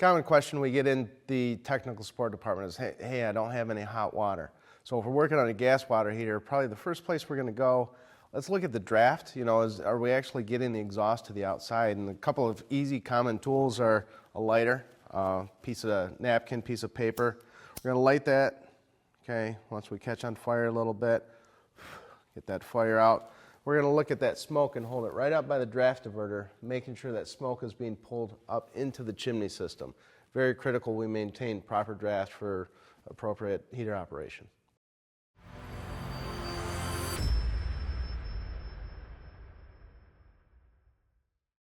Common question we get in the technical support department is, hey, I don't have any hot water. So if we're working on a gas water heater, probably the first place we're going to go, let's look at the draft. You know, are we actually getting the exhaust to the outside? And a couple of easy common tools are a lighter, piece of napkin, piece of paper. We're going to light that, okay, once we catch on fire a little bit, get that fire out. We're going to look at that smoke and hold it right up by the draft diverter, making sure that smoke is being pulled up into the chimney system. Very critical we maintain proper draft for appropriate heater operation.